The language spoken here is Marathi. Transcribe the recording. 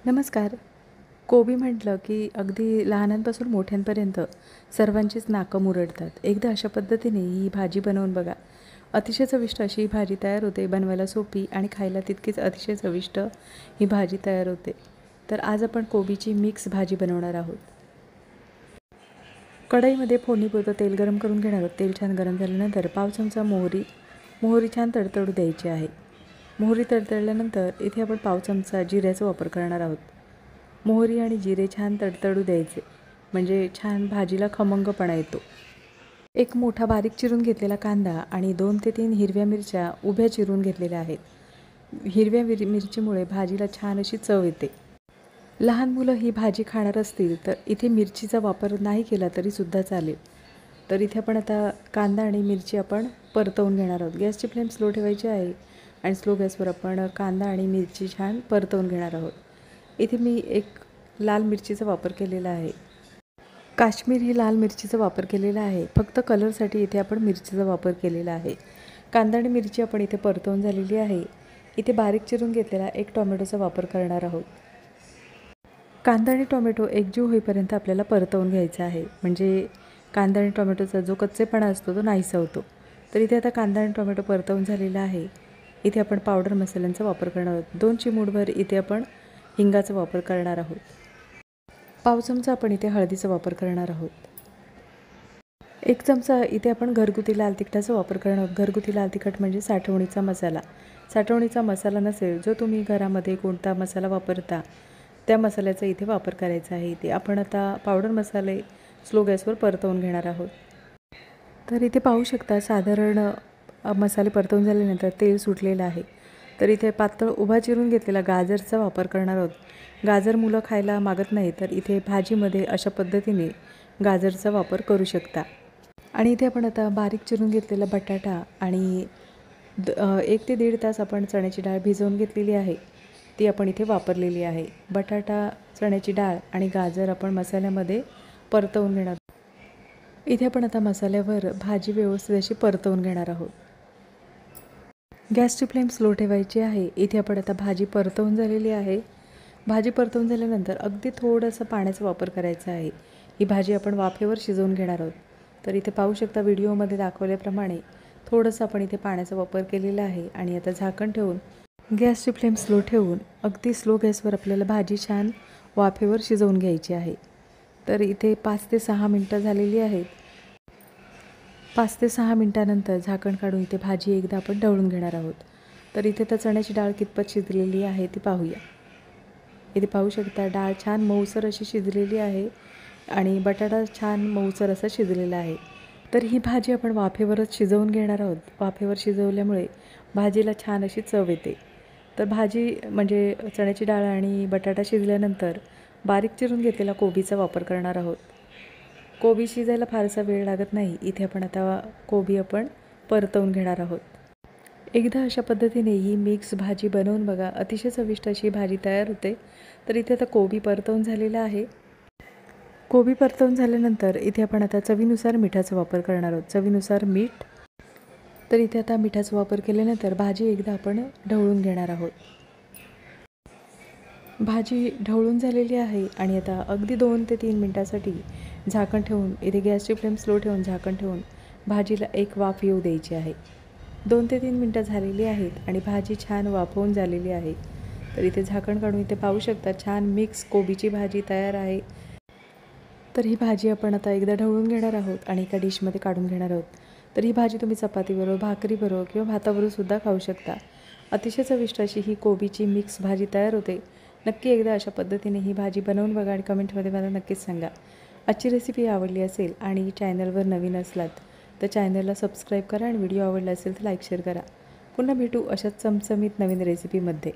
नमस्कार. कोबी म्हटलं की अगदी लहानांपासून मोठ्यांपर्यंत सर्वांचीच नाकं मुरडतात. एकदा अशा पद्धतीने ही भाजी बनवून बघा. अतिशय चविष्ट अशी ही भाजी तयार होते. बनवायला सोपी आणि खायला तितकीच अतिशय चविष्ट ही भाजी तयार होते. तर आज आपण कोबीची मिक्स भाजी बनवणार आहोत. कढईमध्ये फोडणीपुरतं तेल गरम करून घेणार आहोत. तेल छान गरम झाल्यानंतर पाव चमचा मोहरी छान तडतडू द्यायची आहे. मोहरी तडतडल्यानंतर इथे आपण पाव चमचा जिऱ्याचा वापर करणार आहोत. मोहरी आणि जिरे छान तडतडू द्यायचे, म्हणजे छान भाजीला खमंगपणा येतो. एक मोठा बारीक चिरून घेतलेला कांदा आणि 2 ते 3 हिरव्या मिरच्या उभ्या चिरून घेतलेल्या आहेत. हिरव्या मिरचीमुळे भाजीला छान अशी चव येते. लहान मुलं ही भाजी खाणार असतील तर इथे मिरचीचा वापर नाही केला तरीसुद्धा चालेल. तर इथे आपण आता कांदा आणि मिरची आपण परतवून घेणार आहोत. गॅसची फ्लेम स्लो ठेवायची आहे आणि स्लो गॅसवर आपण कांदा आणि मिरची छान परतवून घेणार आहोत. इथे मी एक लाल मिरचीचा वापर केलेला आहे. काश्मीर ही लाल मिरचीचा वापर केलेला आहे. फक्त कलरसाठी इथे आपण मिरचीचा वापर केलेला आहे. कांदा आणि मिरची आपण इथे परतवून झालेली आहे. इथे बारीक चिरून घेतलेला एक टोमॅटोचा वापर करणार आहोत. कांदा आणि टोमॅटो एकजीव होईपर्यंत आपल्याला परतवून घ्यायचा आहे, म्हणजे कांदा आणि टोमॅटोचा जो कच्चेपणा असतो तो नाहीसा होतो. तर इथे आता कांदा आणि टोमॅटो परतवून झालेला आहे. इथे आपण पावडर मसाल्यांचा वापर करणार आहोत. 2 चिमूटभर इथे आपण हिंगाचा वापर करणार आहोत. पाव चमचा आपण इथे हळदीचा वापर करणार आहोत. 1 चमचा इथे आपण घरगुती लाल तिखटाचा वापर करणार आहोत. घरगुती लाल तिखट म्हणजे साठवणीचा मसाला. साठवणीचा मसाला नसेल, जो तुम्ही घरामध्ये कोणता मसाला वापरता त्या मसाल्याचा इथे वापर करायचा आहे. इथे आपण आता पावडर मसाले स्लो गॅसवर परतवून घेणार आहोत. तर इथे पाहू शकता साधारण मसाले परतवून झाल्यानंतर तेल सुटलेलं आहे. तर इथे पातळ उभा चिरून घेतलेला गाजरचा वापर करणार आहोत. गाजर मुलं खायला मागत नाही, तर इथे भाजीमध्ये अशा पद्धतीने गाजरचा वापर करू शकता. आणि इथे आपण आता बारीक चिरून घेतलेला बटाटा आणि 1 ते 1.5 तास आपण चण्याची डाळ भिजवून घेतलेली आहे, ती आपण इथे वापरलेली आहे. बटाटा, चण्याची डाळ आणि गाजर आपण मसाल्यामध्ये परतवून घेणार. इथे आपण आता मसाल्यावर भाजी व्यवस्थित अशी परतवून घेणार आहोत. गॅसची फ्लेम स्लो ठेवायची आहे. इथे आपण आता भाजी परतवून झालेली आहे. भाजी परतवून झाल्यानंतर अगदी थोडंसं पाण्याचा वापर करायचा आहे. ही भाजी आपण वाफेवर शिजवून घेणार आहोत. तर इथे पाहू शकता व्हिडिओमध्ये दाखवल्याप्रमाणे थोडंसं आपण इथे पाण्याचा वापर केलेला आहे. आणि आता झाकण ठेवून गॅसची फ्लेम स्लो ठेवून अगदी स्लो गॅसवर आपल्याला भाजी छान वाफेवर शिजवून घ्यायची आहे. तर इथे 5 ते 6 मिनटं झालेली आहेत. 5 ते 6 मिनटानंतर झाकण काढून इथे भाजी एकदा आपण ढवळून घेणार आहोत. तर इथे तर चण्याची डाळ कितपत शिजलेली आहे ती पाहूया. इथे पाहू शकता डाळ छान मऊसर अशी शिजलेली आहे आणि बटाटा छान मऊसर असा शिजलेला आहे. तर ही भाजी आपण वाफेवरच शिजवून घेणार आहोत. वाफेवर शिजवल्यामुळे भाजीला छान अशी चव येते. तर भाजी म्हणजे चण्याची डाळ आणि बटाटा शिजल्यानंतर बारीक चिरून घेतलेला कोबीचा वापर करणार आहोत. कोबी शिजायला फारसा वेळ लागत नाही. इथे आपण आता कोबी आपण परतवून घेणार आहोत. एकदा अशा पद्धतीने ही मिक्स भाजी बनवून बघा. अतिशय चविष्ट अशी भाजी तयार होते. तर इथे आता कोबी परतवून झालेला आहे. कोबी परतवून झाल्यानंतर इथे आपण आता चवीनुसार मिठाचा वापर करणार आहोत. चवीनुसार मीठ. तर इथे आता मिठाचा वापर केल्यानंतर भाजी एकदा आपण ढवळून घेणार आहोत. भाजी ढवळून झालेली आहे आणि आता अगदी 2 ते 3 मिनटासाठी झाकण ठेवून इथे गॅसची फ्लेम स्लो ठेवून झाकण ठेवून भाजीला एक वाफ येऊ द्यायची आहे. 2 ते 3 मिनटं झालेली आहेत आणि भाजी छान वाफवून झालेली आहे. तर इथे झाकण काढून इथे पाहू शकता छान मिक्स कोबीची भाजी तयार आहे. तर ही भाजी आपण आता एकदा ढवळून घेणार आहोत आणि एका डिशमध्ये काढून घेणार आहोत. तर ही भाजी तुम्ही चपातीबरोबर, भाकरीबरोबर किंवा भाताबरोबर सुद्धा खाऊ शकता. अतिशय चविष्ट अशी ही कोबीची मिक्स भाजी तयार होते. नक्की एकदा अशा पद्धतीने ही भाजी बनवून बघा आणि कमेंटमध्ये मला नक्कीच सांगा. आजची रेसिपी आवडली असेल आणि चॅनलवर नवीन असलात तर चॅनलला सबस्क्राईब करा आणि व्हिडिओ आवडला असेल तर लाईक शेअर करा. पुन्हा भेटू अशाच चमचमीत नवीन रेसिपीमध्ये.